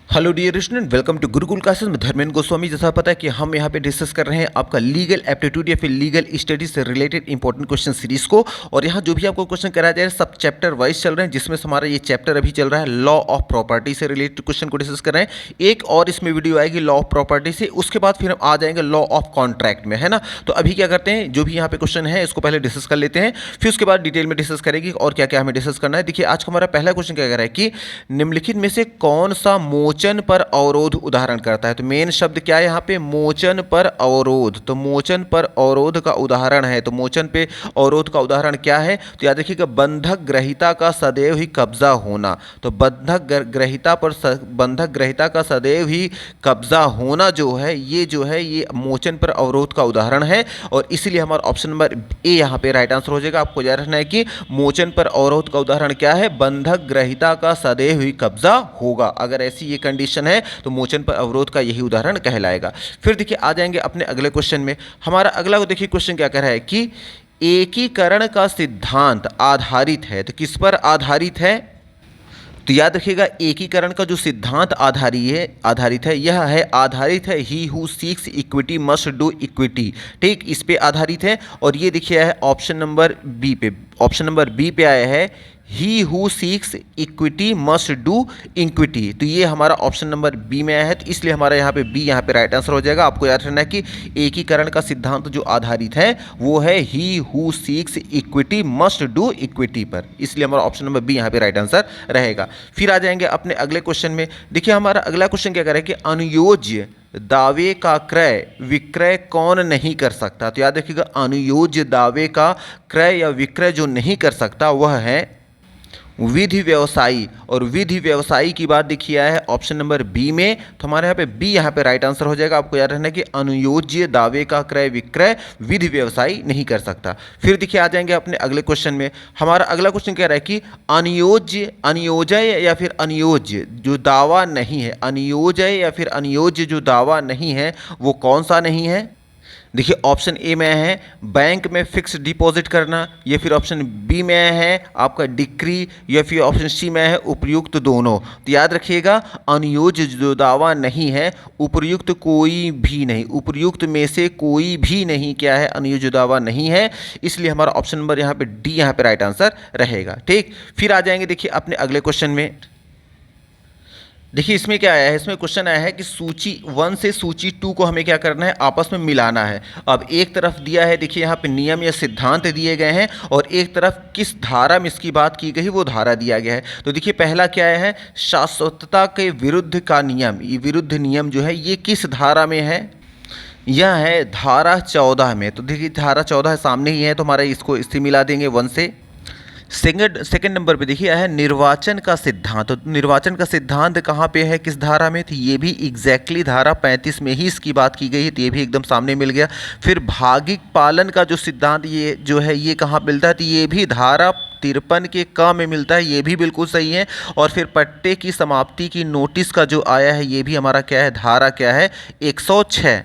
Hello dear student, welcome to Gurukul classes में धर्मेंद्र गोस्वामी। जैसा पता है कि हम यहाँ पे डिस्कस कर रहे हैं आपका लीगल एप्टीट्यूड या फिर लीगल स्टडीज से रिलेटेड इंपॉर्टेंट क्वेश्चन सीरीज को। और यहाँ जो भी आपको क्वेश्चन कराया जा रहा है सब चैप्टर वाइज चल रहे हैं, जिसमें हमारा ये चैप्टर अभी चल रहा है लॉ ऑफ प्रॉपर्टी से रिलेटेड क्वेश्चन को डिस्कस कर रहे हैं। एक और इसमें वीडियो आएगी लॉ ऑफ प्रॉपर्टी से, उसके बाद फिर हम आ जाएंगे लॉ ऑफ कॉन्ट्रैक्ट में, है ना। तो अभी क्या करते हैं, जो भी यहाँ पे क्वेश्चन है इसको पहले डिस्कस कर लेते हैं, फिर उसके बाद डिटेल में डिस्कस करेंगे और क्या क्या हमें डिस्कस करना है। देखिए आज का हमारा पहला क्वेश्चन क्या कह रहा है कि निम्नलिखित में से कौन सा मोचन पर अवरोध उदाहरण करता है। तो मेन शब्द क्या है यहाँ पे, मोचन पर अवरोध। तो मोचन पर अवरोध का उदाहरण है, तो मोचन पे अवरोध का उदाहरण क्या है, तो याद रखिएगा बंधक ग्रहीता का सदैव ही कब्जा होना। तो बंधक ग्रहीता का सदैव ही कब्जा होना जो है ये मोचन पर अवरोध का उदाहरण है। और इसीलिए हमारा ऑप्शन नंबर ए यहाँ पे राइट आंसर हो जाएगा। आपको याद रखना है कि मोचन पर अवरोध का उदाहरण क्या है, बंधक ग्रहीता का सदैव ही कब्जा होगा। अगर ऐसी ये कंडीशन है तो मोचन पर अवरोध का यही उदाहरण कहलाएगा। फिर देखिए आ जाएंगे अपने अगले क्वेश्चन में। हमारा अगला देखिए क्वेश्चन क्या कह रहा है कि एकीकरण का सिद्धांत आधारित है। तो किस पर आधारित है, तो याद रखिएगा एकीकरण का जो सिद्धांत आधारित है यह है आधारित है he who seeks equity must do equity. ठीक, इस पे आधारित है। और ये देखिए है ऑप्शन नंबर बी पे आया है he who seeks equity must do equity. तो ये हमारा ऑप्शन नंबर बी में आया है, तो इसलिए हमारा यहाँ पे बी यहाँ पे राइट आंसर हो जाएगा। आपको याद रखना है कि एकीकरण का सिद्धांत जो आधारित है वो है he who seeks equity must do equity पर, इसलिए हमारा ऑप्शन नंबर बी यहाँ पे राइट आंसर रहेगा। फिर आ जाएंगे अपने अगले क्वेश्चन में। देखिए हमारा अगला क्वेश्चन क्या कह रहा है कि अनुयोज्य दावे का क्रय विक्रय कौन नहीं कर सकता। तो याद रखिएगा अनुयोज्य दावे का क्रय या विक्रय जो नहीं कर सकता वह है विधि व्यवसायी। और विधि व्यवसायी की बात देखिए आया है ऑप्शन नंबर बी में, तो हमारे यहाँ पे बी यहाँ पे राइट आंसर हो जाएगा। आपको याद रखना है कि अनुयोज्य दावे का क्रय विक्रय विधि व्यवसायी नहीं कर सकता। फिर देखिए आ जाएंगे अपने अगले क्वेश्चन में। हमारा अगला क्वेश्चन कह रहा है कि अनुयोजय या फिर अनियोज्य जो दावा नहीं है, अनुयोजय या फिर अनियोज्य जो दावा नहीं है वो कौन सा नहीं है। देखिए ऑप्शन ए में है बैंक में फिक्स डिपॉजिट करना, या फिर ऑप्शन बी में है आपका डिक्री, या फिर ऑप्शन सी में है उपर्युक्त दोनों। तो याद रखिएगा अनुयोज्य जो दावा नहीं है उपर्युक्त कोई भी नहीं, उपर्युक्त में से कोई भी नहीं क्या है, अनुयोज्य दावा नहीं है। इसलिए हमारा ऑप्शन नंबर यहाँ पे डी यहाँ पे राइट आंसर रहेगा। ठीक, फिर आ जाएंगे देखिए अपने अगले क्वेश्चन में। देखिए इसमें क्या आया है, इसमें क्वेश्चन आया है कि सूची 1 से सूची 2 को हमें क्या करना है, आपस में मिलाना है। अब एक तरफ दिया है देखिए यहाँ पे नियम या सिद्धांत दिए गए हैं, और एक तरफ किस धारा में इसकी बात की गई वो धारा दिया गया है। तो देखिए पहला क्या है, शाश्वतता के विरुद्ध का नियम। ये विरुद्ध नियम जो है ये किस धारा में है, यह है धारा 14 में। तो देखिए धारा 14 सामने ही है, तो हमारा इससे मिला देंगे 1 से। सेकंड नंबर पे देखिए है निर्वाचन का सिद्धांत। तो निर्वाचन का सिद्धांत कहाँ पे है, किस धारा में, तो ये भी एग्जैक्टली धारा 35 में ही इसकी बात की गई है, तो ये भी एकदम सामने मिल गया। फिर भागिक पालन का जो सिद्धांत ये जो है ये कहाँ मिलता है, तो ये भी धारा 53 के क में मिलता है, ये भी बिल्कुल सही है। और फिर पट्टे की समाप्ति की नोटिस का जो आया है ये भी हमारा क्या है, धारा क्या है 106।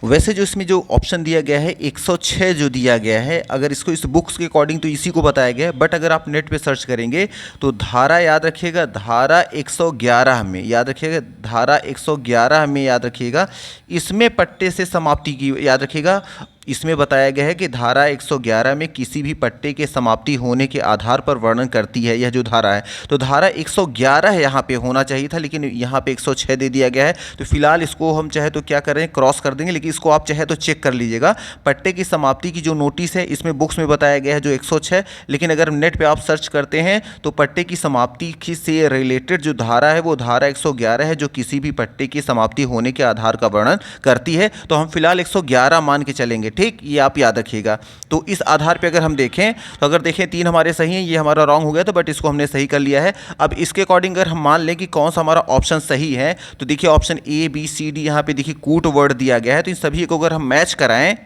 वैसे जो इसमें जो ऑप्शन दिया गया है 106 जो दिया गया है, अगर इसको इस बुक्स के अकॉर्डिंग तो इसी को बताया गया है, बट अगर आप नेट पे सर्च करेंगे तो धारा याद रखिएगा धारा 111 में, याद रखिएगा धारा 111 में, याद रखिएगा इसमें पट्टे से समाप्ति की याद रखिएगा इसमें बताया गया है कि धारा 111 में किसी भी पट्टे के समाप्ति होने के आधार पर वर्णन करती है यह जो धारा है। तो धारा 111 है यहाँ पे होना चाहिए था, लेकिन यहाँ पे 106 दे दिया गया है। तो फिलहाल इसको हम चाहे तो क्या करें, क्रॉस कर देंगे, लेकिन इसको आप चाहे तो चेक कर लीजिएगा। पट्टे की समाप्ति की जो नोटिस है इसमें बुक्स में बताया गया है जो 106, लेकिन अगर नेट पर आप सर्च करते हैं तो पट्टे की समाप्ति से रिलेटेड जो धारा है वो धारा 111 है, जो किसी भी पट्टे की समाप्ति होने के आधार का वर्णन करती है। तो हम फिलहाल 111 मान के चलेंगे। ठीक, ये आप याद रखिएगा। तो इस आधार पे अगर हम देखें तो अगर देखें 3 हमारे सही हैं, ये हमारा रॉन्ग हो गया था, बट इसको हमने सही कर लिया है। अब इसके अकॉर्डिंग अगर हम मान लें कि कौन सा हमारा ऑप्शन सही है, तो देखिए option A B C D यहाँ पे देखिए कूट वर्ड दिया गया है, तो इन सभी को अगर हम मैच कराएं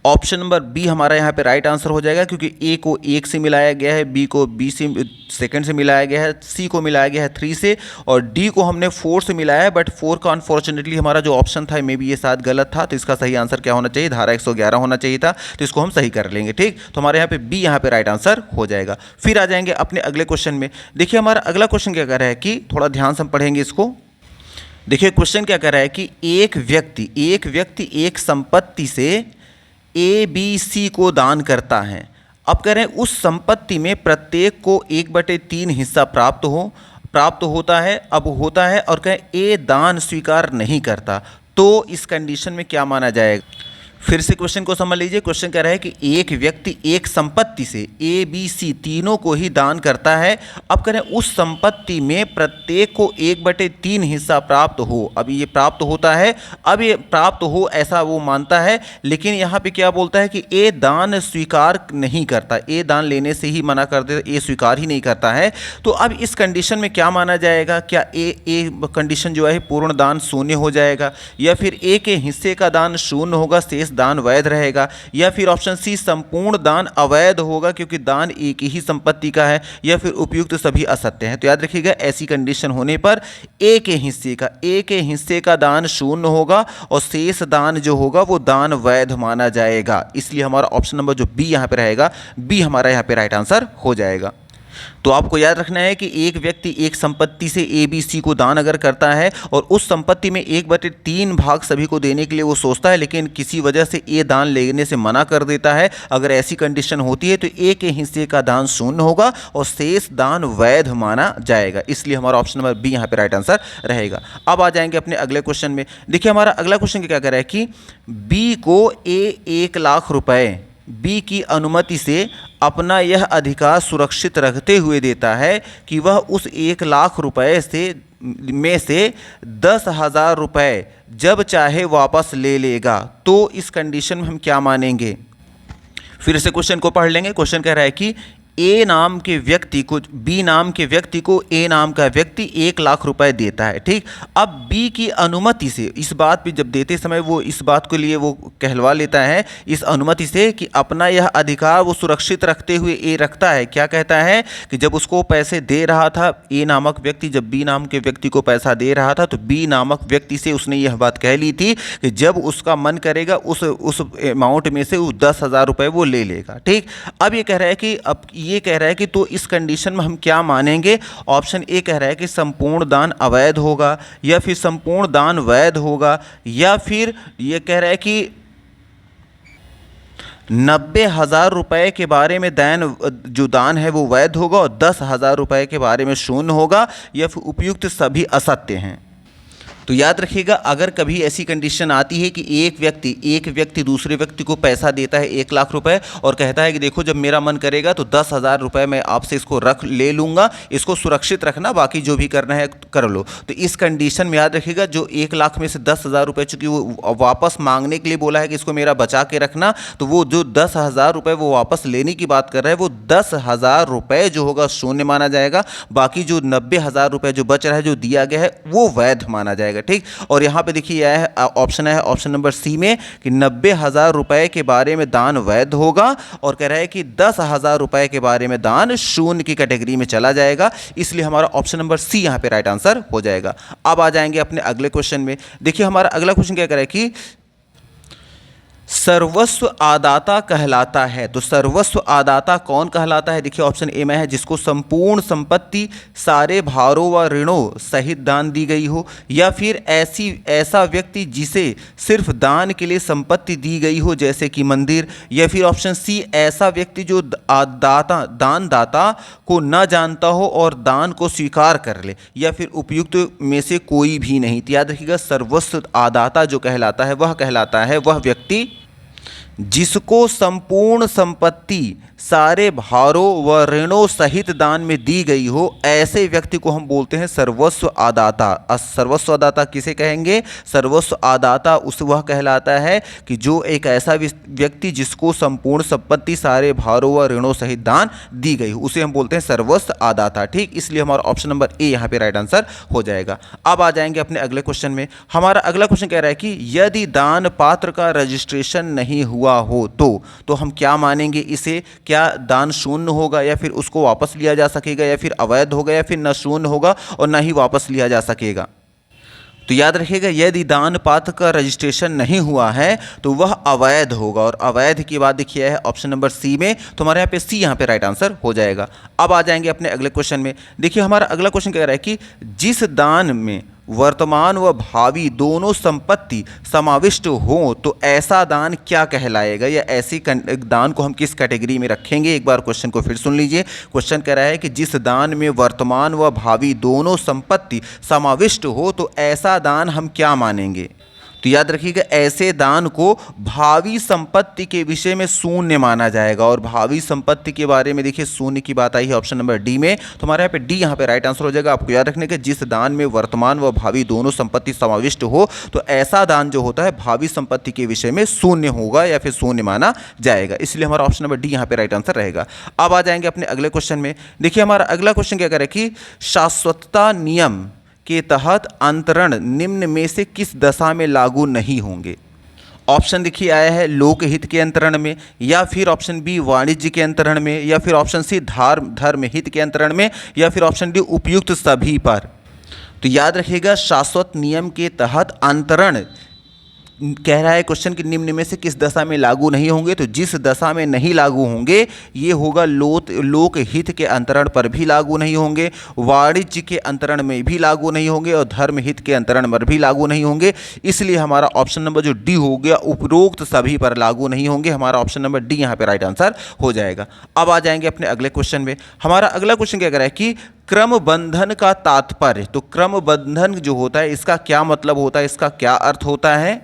ऑप्शन नंबर बी हमारा यहाँ पे राइट आंसर हो जाएगा, क्योंकि ए को 1 से मिलाया गया है, बी को बी से सेकंड से मिलाया गया है, सी को मिलाया गया है 3 से, और डी को हमने 4 से मिलाया है। बट 4 का अनफॉर्चुनेटली हमारा जो ऑप्शन था मे बी ये शायद गलत था, तो इसका सही आंसर क्या होना चाहिए, धारा 111 होना चाहिए था। तो इसको हम सही कर लेंगे। ठीक, तो हमारे यहाँ पे बी यहाँ पे राइट आंसर हो जाएगा। फिर आ जाएंगे अपने अगले क्वेश्चन में। देखिए हमारा अगला क्वेश्चन क्या कह रहा है कि थोड़ा ध्यान से हम पढ़ेंगे इसको। देखिए क्वेश्चन क्या कह रहा है कि एक व्यक्ति एक संपत्ति से ए बी सी को दान करता है। अब कह रहे हैं उस संपत्ति में प्रत्येक को 1/3 हिस्सा प्राप्त होता है। अब होता है और कहें ए दान स्वीकार नहीं करता, तो इस कंडीशन में क्या माना जाएगा। फिर से क्वेश्चन को समझ लीजिए। क्वेश्चन कह रहा है कि एक व्यक्ति एक संपत्ति से ए बी सी तीनों को ही दान करता है। अब कह रहे हैं उस संपत्ति में प्रत्येक को 1/3 हिस्सा प्राप्त हो। अब ये प्राप्त होता है, अब ये प्राप्त हो ऐसा वो मानता है, लेकिन यहाँ पे क्या बोलता है कि ए दान स्वीकार नहीं करता, ए दान लेने से ही मना कर देता, ए स्वीकार ही नहीं करता है। तो अब इस कंडीशन में क्या माना जाएगा, क्या ए कंडीशन जो है पूर्ण दान शून्य हो जाएगा, या फिर ए के हिस्से का दान शून्य होगा, शेष दान वैध रहेगा, या फिर ऑप्शन सी संपूर्ण दान अवैध होगा क्योंकि दान एक ही संपत्ति का है, या फिर उपयुक्त सभी असत्य हैं। तो याद रखिएगा ऐसी कंडीशन होने पर ए के हिस्से का दान शून्य होगा और शेष दान जो होगा वो दान वैध माना जाएगा। इसलिए हमारा ऑप्शन नंबर जो बी यहाँ पे रहेगा, बी हमारा यहाँ पे राइट आंसर हो जाएगा। तो आपको याद रखना है कि एक व्यक्ति एक संपत्ति से ए बी सी को दान अगर करता है और उस संपत्ति में 1/3 भाग सभी को देने के लिए वो सोचता है, लेकिन किसी वजह से ए दान लेने से मना कर देता है, अगर ऐसी कंडीशन होती है तो ए के हिस्से का दान शून्य होगा और शेष दान वैध माना जाएगा। इसलिए हमारा ऑप्शन नंबर बी यहाँ पे राइट आंसर रहेगा। अब आ जाएंगे अपने अगले क्वेश्चन में। देखिए हमारा अगला क्वेश्चन क्या कह रहा है कि बी को ए 1 लाख रुपए बी की अनुमति से अपना यह अधिकार सुरक्षित रखते हुए देता है कि वह उस 1 लाख रुपए में से 10,000 रुपये जब चाहे वापस ले लेगा। तो इस कंडीशन में हम क्या मानेंगे। फिर से क्वेश्चन को पढ़ लेंगे। क्वेश्चन कह रहा है कि ए नाम के व्यक्ति को बी नाम के व्यक्ति को ए नाम का व्यक्ति 1 लाख रुपए देता है, ठीक। अब बी की अनुमति से, इस बात पे जब देते समय वो इस बात के लिए वो कहलवा लेता है इस अनुमति से कि अपना यह अधिकार वो सुरक्षित रखते हुए ए रखता है। क्या कहता है कि जब उसको पैसे दे रहा था ए नामक व्यक्ति, जब बी नाम के व्यक्ति को पैसा दे रहा था तो बी नामक व्यक्ति से उसने यह बात कह ली थी कि जब उसका मन करेगा उस अमाउंट में से 10,000 रुपये वो ले लेगा, ठीक। अब ये कह रहा है कि ये कह रहा है कि तो इस कंडीशन में हम क्या मानेंगे। ऑप्शन ए कह रहा है कि संपूर्ण दान अवैध होगा, या फिर संपूर्ण दान वैध होगा, या फिर ये कह रहा है कि 90,000 रुपये के बारे में जो दान है वो वैध होगा और 10,000 रुपये के बारे में शून्य होगा, या फिर उपयुक्त सभी असत्य हैं। तो याद रखिएगा अगर कभी ऐसी कंडीशन आती है कि एक व्यक्ति दूसरे व्यक्ति को पैसा देता है 1 लाख रुपए और कहता है कि देखो जब मेरा मन करेगा तो 10,000 रुपये मैं आपसे इसको ले लूँगा, इसको सुरक्षित रखना, बाकी जो भी करना है कर लो। तो इस कंडीशन में याद रखिएगा जो 1 लाख में से 10,000 रुपये चूँकि वो वापस मांगने के लिए बोला है कि इसको मेरा बचा के रखना, तो वो जो 10,000 रुपये वो वापस लेने की बात कर रहा है वो 10,000 रुपये जो होगा शून्य माना जाएगा, बाकी जो 90,000 रुपये जो बच रहा है जो दिया गया है वो वैध माना जाएगा, ठीक। और यहाँ पे देखिए यह ऑप्शन है ऑप्शन नंबर सी में कि 90,000 रुपए के बारे में दान वैध होगा और कह रहा है कि 10,000 रुपए के बारे में दान शून्य की कैटेगरी में चला जाएगा। इसलिए हमारा ऑप्शन नंबर सी यहाँ पे राइट आंसर हो जाएगा। अब आ जाएंगे अपने अगले क्वेश्चन में। देखिए हमारा अगला क्वेश्चन क्या कह रहा है कि सर्वस्व आदाता कहलाता है। तो सर्वस्व आदाता कौन कहलाता है। देखिए ऑप्शन ए में है जिसको संपूर्ण संपत्ति सारे भारों व ऋणों सहित दान दी गई हो, या फिर ऐसा व्यक्ति जिसे सिर्फ दान के लिए संपत्ति दी गई हो जैसे कि मंदिर, या फिर ऑप्शन सी ऐसा व्यक्ति जो दानदाता को न जानता हो और दान को स्वीकार कर ले, या फिर उपयुक्त में से कोई भी नहीं। तो याद रखिएगा सर्वस्व आदाता जो कहलाता है वह कहलाता है वह व्यक्ति जिसको संपूर्ण संपत्ति सारे भारों व ऋणों सहित दान में दी गई हो, ऐसे व्यक्ति को हम बोलते हैं सर्वस्व आदाता। सर्वस्व आदाता किसे कहेंगे। सर्वस्व आदाता वह कहलाता है कि जो एक ऐसा व्यक्ति जिसको संपूर्ण संपत्ति सारे भारों व ऋणों सहित दान दी गई हो उसे हम बोलते हैं सर्वस्व आदाता, ठीक। इसलिए हमारा ऑप्शन नंबर ए यहाँ पे राइट आंसर हो जाएगा। अब आ जाएंगे अपने अगले क्वेश्चन में। हमारा अगला क्वेश्चन कह रहा है कि यदि दान पात्र का रजिस्ट्रेशन नहीं हुआ हो तो हम क्या मानेंगे इसे। क्या दान शून्य होगा, या फिर उसको वापस लिया जा सकेगा, या फिर अवैध होगा, या फिर न शून्य होगा और न ही वापस लिया जा सकेगा। तो याद रखिएगा यदि दान पात्र का रजिस्ट्रेशन नहीं हुआ है तो वह अवैध होगा, और अवैध की बात देखिए है ऑप्शन नंबर सी में। तो हमारे यहाँ पे सी यहाँ पे राइट आंसर हो जाएगा। अब आ जाएंगे अपने अगले क्वेश्चन में। देखिए हमारा अगला क्वेश्चन कह रहा है कि जिस दान में वर्तमान व भावी दोनों संपत्ति समाविष्ट हो तो ऐसा दान क्या कहलाएगा, या ऐसी दान को हम किस कैटेगरी में रखेंगे। एक बार क्वेश्चन को फिर सुन लीजिए। क्वेश्चन कह रहा है कि जिस दान में वर्तमान व भावी दोनों संपत्ति समाविष्ट हो तो ऐसा दान हम क्या मानेंगे। तो याद रखिएगा, ऐसे दान को भावी संपत्ति के विषय में शून्य माना जाएगा। और भावी संपत्ति के बारे में देखिए शून्य की बात आई है ऑप्शन नंबर डी में, तो हमारे यहाँ पे डी यहाँ पे राइट आंसर हो जाएगा। आपको याद रखने के जिस दान में वर्तमान व भावी दोनों संपत्ति समाविष्ट हो तो ऐसा दान जो होता है भावी संपत्ति के विषय में शून्य होगा या फिर शून्य माना जाएगा, इसलिए हमारा ऑप्शन नंबर डी यहाँ पे राइट आंसर रहेगा। अब आ जाएंगे अपने अगले क्वेश्चन में। देखिए हमारा अगला क्वेश्चन क्या करे कि शाश्वतता नियम के तहत अंतरण निम्न में से किस दशा में लागू नहीं होंगे। ऑप्शन देखिए आया है लोकहित के अंतरण में, या फिर ऑप्शन बी वाणिज्य के अंतरण में, या फिर ऑप्शन सी धर्म हित के अंतरण में, या फिर ऑप्शन डी उपयुक्त सभी पर। तो याद रखिएगा शाश्वत नियम के तहत अंतरण कह रहा है क्वेश्चन कि निम्न में से किस दशा में लागू नहीं होंगे। तो जिस दशा में नहीं लागू होंगे ये होगा लोकहित के अंतरण पर भी लागू नहीं होंगे, वाणिज्य के अंतरण में भी लागू नहीं होंगे, और धर्म हित के अंतरण पर भी लागू नहीं होंगे। इसलिए हमारा ऑप्शन नंबर जो डी हो गया उपरोक्त सभी पर लागू नहीं होंगे। हमारा ऑप्शन नंबर डी यहाँ पे राइट आंसर हो जाएगा। अब आ जाएंगे अपने अगले क्वेश्चन में। हमारा अगला क्वेश्चन क्या कह रहा है कि क्रम बंधन का तात्पर्य। तो क्रम बंधन जो होता है इसका क्या मतलब होता है, इसका क्या अर्थ होता है।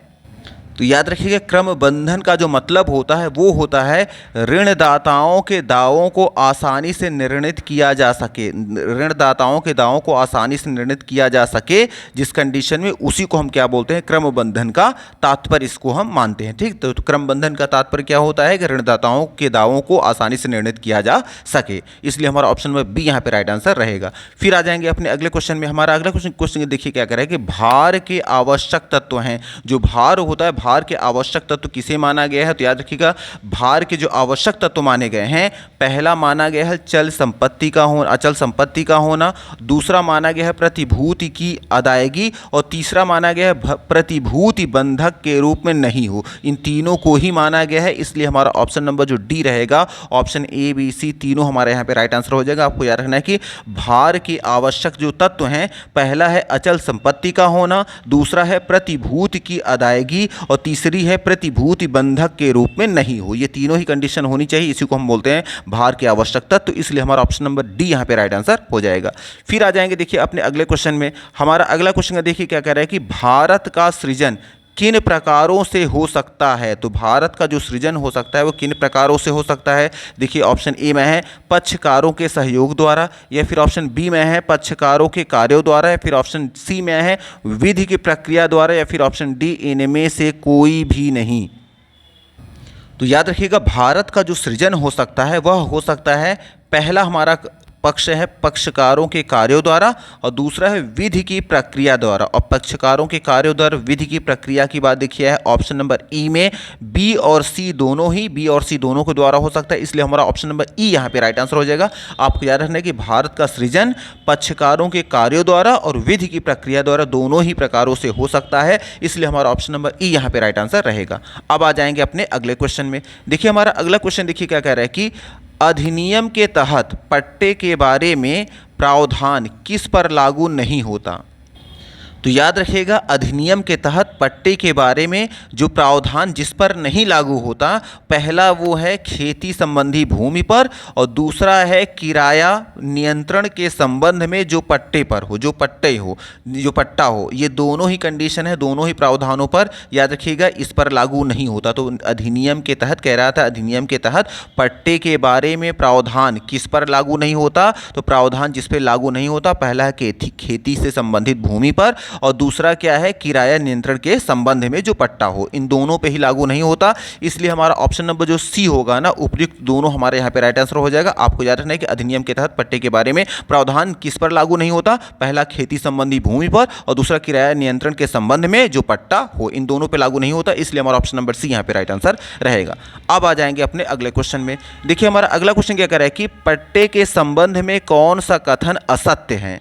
तो याद रखिएगा क्रम बंधन का जो मतलब होता है वो होता है ऋणदाताओं के दावों को आसानी से निर्णित किया जा सके, ऋणदाताओं के दावों को आसानी से निर्णित किया जा सके जिस कंडीशन में, उसी को हम क्या बोलते हैं क्रम बंधन का तात्पर्य, इसको हम मानते हैं। ठीक, तो क्रम बंधन का तात्पर्य क्या होता है कि ऋणदाताओं के दावों को आसानी से निर्णित किया जा सके, इसलिए हमारा ऑप्शन नंबर बी यहाँ पे राइट आंसर रहेगा। फिर आ जाएंगे अपने अगले क्वेश्चन में। हमारा अगला क्वेश्चन देखिए क्या कह रहा है कि भार के आवश्यक तत्व हैं। जो भार होता है, भार के आवश्यक तत्व किसे माना गया है। तो याद रखिएगा भार के जो आवश्यक तत्व माने गए हैं, पहला माना गया है चल संपत्ति का होना, अचल संपत्ति का होना, दूसरा माना गया है प्रतिभूति की अदायगी, और तीसरा माना गया है प्रतिभूति बंधक के रूप में नहीं हो। इन तीनों को ही माना गया है, इसलिए हमारा ऑप्शन नंबर जो डी रहेगा, ऑप्शन ए बी सी तीनों हमारे यहाँ पे राइट आंसर हो जाएगा। आपको याद रखना है कि भार के आवश्यक जो तत्व हैं, पहला है अचल संपत्ति का होना, दूसरा है प्रतिभूति की अदायगी, और तीसरी है प्रतिभूति बंधक के रूप में नहीं हो। ये तीनों ही कंडीशन होनी चाहिए, इसी को हम बोलते हैं भार के आवश्यक तत्व, इसलिए हमारा ऑप्शन नंबर डी यहाँ पे राइट आंसर हो जाएगा। फिर आ जाएंगे देखिए अपने अगले क्वेश्चन में। हमारा अगला क्वेश्चन देखिए क्या कह रहा है कि भारत का सृजन किन प्रकारों से हो सकता है। तो भारत का जो सृजन हो सकता है वो किन प्रकारों से हो सकता है। देखिए ऑप्शन ए में है पक्षकारों के सहयोग द्वारा, या फिर ऑप्शन बी में है पक्षकारों के कार्यों द्वारा, या फिर ऑप्शन सी में है विधि की प्रक्रिया द्वारा, या फिर ऑप्शन डी इनमें से कोई भी नहीं। तो याद रखिएगा भारत का जो सृजन हो सकता है वह हो सकता है, पहला हमारा पक्ष है पक्षकारों के कार्यों द्वारा, और दूसरा है विधि की प्रक्रिया द्वारा। और पक्षकारों के कार्यों द्वारा विधि की प्रक्रिया की बात देखिए है ऑप्शन नंबर ई में, बी और सी दोनों के द्वारा हो सकता है, इसलिए हमारा ऑप्शन नंबर ई यहाँ पे राइट आंसर हो जाएगा। आपको याद रखना है कि भारत का सृजन पक्षकारों के कार्यों द्वारा और विधि की प्रक्रिया द्वारा दोनों ही प्रकारों से हो सकता है, इसलिए हमारा ऑप्शन नंबर ई यहाँ पे राइट आंसर रहेगा। अब आ जाएंगे अपने अगले क्वेश्चन में। देखिए हमारा अगला क्वेश्चन देखिए क्या कह रहा है कि अधिनियम के तहत पट्टे के बारे में प्रावधान किस पर लागू नहीं होता। तो याद रखिएगा अधिनियम के तहत पट्टे के बारे में जो प्रावधान जिस पर नहीं लागू होता, पहला वो है खेती संबंधी भूमि पर, और दूसरा है किराया नियंत्रण के संबंध में जो पट्टे पर हो, जो पट्टा हो। ये दोनों ही कंडीशन है, दोनों ही प्रावधानों पर याद रखिएगा इस पर लागू नहीं होता। तो अधिनियम के तहत कह रहा था, अधिनियम के तहत पट्टे के बारे में प्रावधान किस पर लागू नहीं होता। तो प्रावधान जिस पर लागू नहीं होता, पहला है खेती से संबंधित भूमि पर, और दूसरा क्या है किराया नियंत्रण के संबंध में जो पट्टा हो। इन दोनों पे ही लागू नहीं होता, इसलिए हमारा ऑप्शन नंबर जो सी होगा ना, उपयुक्त दोनों हमारे यहाँ पे राइट आंसर हो जाएगा। आपको याद रखना है कि अधिनियम के तहत पट्टे के बारे में प्रावधान किस पर लागू नहीं होता, पहला खेती संबंधी भूमि पर, और दूसरा किराया नियंत्रण के संबंध में जो पट्टा हो। इन दोनों पर लागू नहीं होता, इसलिए हमारा ऑप्शन नंबर सी यहाँ पे राइट आंसर रहेगा। अब आ जाएंगे अपने अगले क्वेश्चन में। देखिए हमारा अगला क्वेश्चन क्या कह रहा है कि पट्टे के संबंध में कौन सा कथन असत्य है।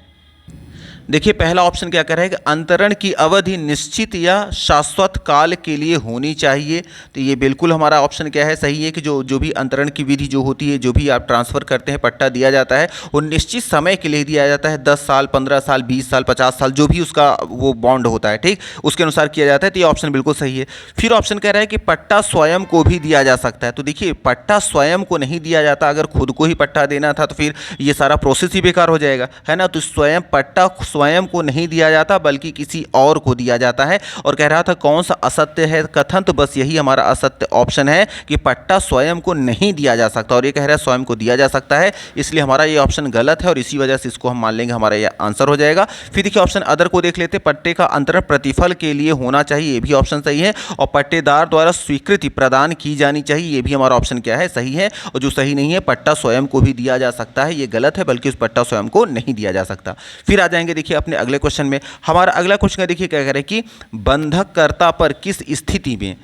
देखिए पहला ऑप्शन क्या कह रहा है कि अंतरण की अवधि निश्चित या शाश्वत काल के लिए होनी चाहिए। तो ये बिल्कुल हमारा ऑप्शन क्या है, सही है कि जो भी अंतरण की विधि जो होती है, जो भी आप ट्रांसफ़र करते हैं, पट्टा दिया जाता है, वो निश्चित समय के लिए दिया जाता है। 10 साल, 15 साल, 20 साल, 50 साल, जो भी उसका वो बॉन्ड होता है, ठीक, उसके अनुसार किया जाता है। तो ये ऑप्शन बिल्कुल सही है। फिर ऑप्शन कह रहा है कि पट्टा स्वयं को भी दिया जा सकता है। तो देखिए पट्टा स्वयं को नहीं दिया जाता। अगर खुद को ही पट्टा देना था तो फिर ये सारा प्रोसेस ही बेकार हो जाएगा, है ना। तो स्वयं पट्टा स्वयं को नहीं दिया जाता बल्कि किसी और को दिया जाता है। और कह रहा था कौन सा असत्य है कथन, तो बस यही हमारा असत्य ऑप्शन है कि पट्टा स्वयं को नहीं दिया जा सकता, और ये कह रहा है स्वयं को दिया जा सकता है, इसलिए हमारा ये ऑप्शन गलत है और इसी वजह से इसको हम मान लेंगे, हमारा ये आंसर हो जाएगा। फिर देखिए ऑप्शन अदर को देख लेते, पट्टे का अंतरण प्रतिफल के लिए होना चाहिए, ये भी ऑप्शन सही है। और पट्टेदार द्वारा स्वीकृति प्रदान की जानी चाहिए, ये भी हमारा ऑप्शन क्या है, सही है। और जो सही नहीं है, पट्टा स्वयं को भी दिया जा सकता है, ये गलत है, बल्कि उस पट्टा स्वयं को नहीं दिया जा सकता। फिर आ जाएंगे देखिए अपने अगले क्वेश्चन में। हमारा अगला क्वेश्चन देखिए क्या कह रहे हैं कि बंधककर्ता पर किस स्थिति में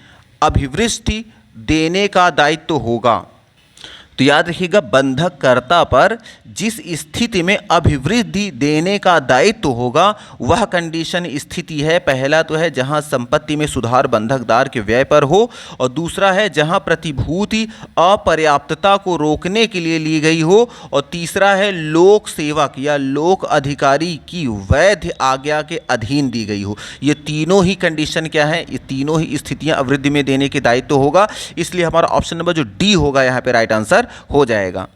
अभिवृष्टि देने का दायित्व होगा। तो याद रखिएगा बंधककर्ता पर जिस स्थिति में अभिवृद्धि देने का दायित्व होगा वह कंडीशन स्थिति है, पहला तो है जहां संपत्ति में सुधार बंधकदार के व्यय पर हो, और दूसरा है जहां प्रतिभूति अपर्याप्तता को रोकने के लिए ली गई हो, और तीसरा है लोक सेवक या लोक अधिकारी की वैध आज्ञा के अधीन दी गई हो। ये तीनों ही कंडीशन क्या है, ये तीनों ही स्थितियां अभिवृद्धि में देने के दायित्व होगा, इसलिए हमारा ऑप्शन नंबर जो डी होगा यहाँ पे राइट आंसर हो जाएगा।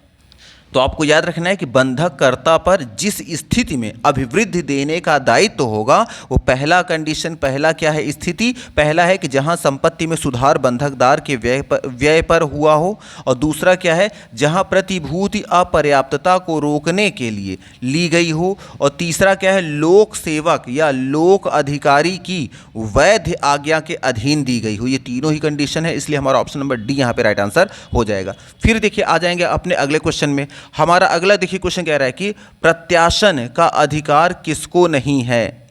तो आपको याद रखना है कि बंधककर्ता पर जिस स्थिति में अभिवृद्धि देने का दायित्व होगा वो पहला कंडीशन, पहला क्या है स्थिति, पहला है कि जहां संपत्ति में सुधार बंधकदार के व्यय पर हुआ हो, और दूसरा क्या है जहां प्रतिभूति अपर्याप्तता को रोकने के लिए ली गई हो, और तीसरा क्या है लोक सेवक या लोक अधिकारी की वैध आज्ञा के अधीन दी गई हो। ये तीनों ही कंडीशन है, इसलिए हमारा ऑप्शन नंबर डी यहाँ पे राइट आंसर हो जाएगा। फिर देखिए आ जाएंगे अपने अगले क्वेश्चन में। हमारा अगला देखिए क्वेश्चन कह रहा है कि प्रत्याशन का अधिकार किसको नहीं है।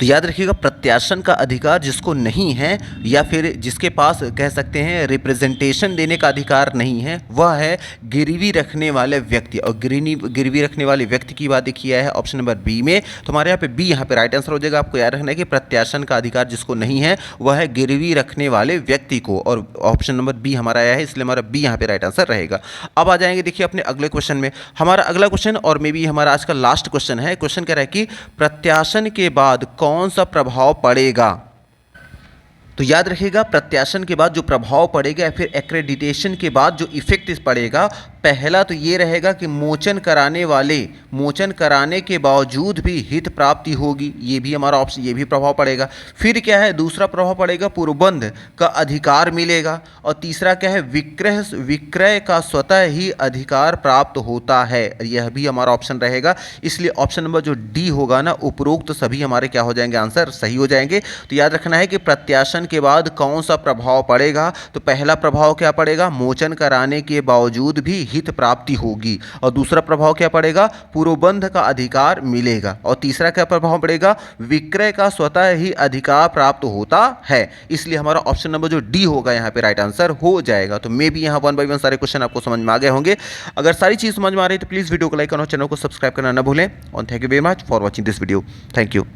तो याद रखिएगा प्रत्याशन का अधिकार जिसको नहीं है या फिर जिसके पास कह सकते हैं रिप्रेजेंटेशन देने का अधिकार नहीं है, वह है गिरवी रखने वाले व्यक्ति। और गिरवी रखने वाले व्यक्ति की बात किया है ऑप्शन नंबर बी में, तो हमारे यहाँ पे बी यहाँ पे राइट आंसर हो जाएगा। आपको याद रखना है कि प्रत्याशन का अधिकार जिसको नहीं है वह है गिरवी रखने वाले व्यक्ति को, और ऑप्शन नंबर बी हमारा आया है, इसलिए हमारा बी यहाँ पे राइट आंसर रहेगा। अब आ जाएंगे देखिए अपने अगले क्वेश्चन में। हमारा अगला क्वेश्चन और मे बी हमारा आज का लास्ट क्वेश्चन है। क्वेश्चन कह रहा है कि प्रत्याशन के बाद कौन सा प्रभाव पड़ेगा। तो याद रखिएगा प्रत्याशन के बाद जो प्रभाव पड़ेगा या फिर एक्रेडिटेशन के बाद जो इफेक्ट पड़ेगा, पहला तो ये रहेगा कि मोचन कराने के बावजूद भी हित प्राप्ति होगी, ये भी हमारा ऑप्शन, ये भी प्रभाव पड़ेगा। फिर क्या है दूसरा प्रभाव पड़ेगा पूर्वबंध का अधिकार मिलेगा, और तीसरा क्या है विक्रय का स्वतः ही अधिकार प्राप्त होता है, यह भी हमारा ऑप्शन रहेगा। इसलिए ऑप्शन नंबर जो डी होगा ना, उपरोक्त सभी हमारे क्या हो जाएंगे, आंसर सही हो जाएंगे। तो याद रखना है कि प्रत्याशन के बाद कौन सा प्रभाव पड़ेगा। तो पहला प्रभाव क्या पड़ेगा, मोचन कराने के बावजूद भी हित प्राप्ति होगी, और दूसरा प्रभाव क्या पड़ेगा, पूर्वबंध का अधिकार मिलेगा, और तीसरा क्या प्रभाव पड़ेगा, विक्रय का स्वतः ही अधिकार प्राप्त होता है। इसलिए हमारा ऑप्शन नंबर जो डी होगा यहाँ पे राइट आंसर हो जाएगा। तो मे भी यहाँ 1 बाय 1 सारे क्वेश्चन आपको समझ में आ गए होंगे। अगर सारी चीज समझ में आ रही है तो प्लीज वीडियो को लाइक करना, चैनल को सब्सक्राइब करना न भूलें। और thank you very much for watching this video. Thank you.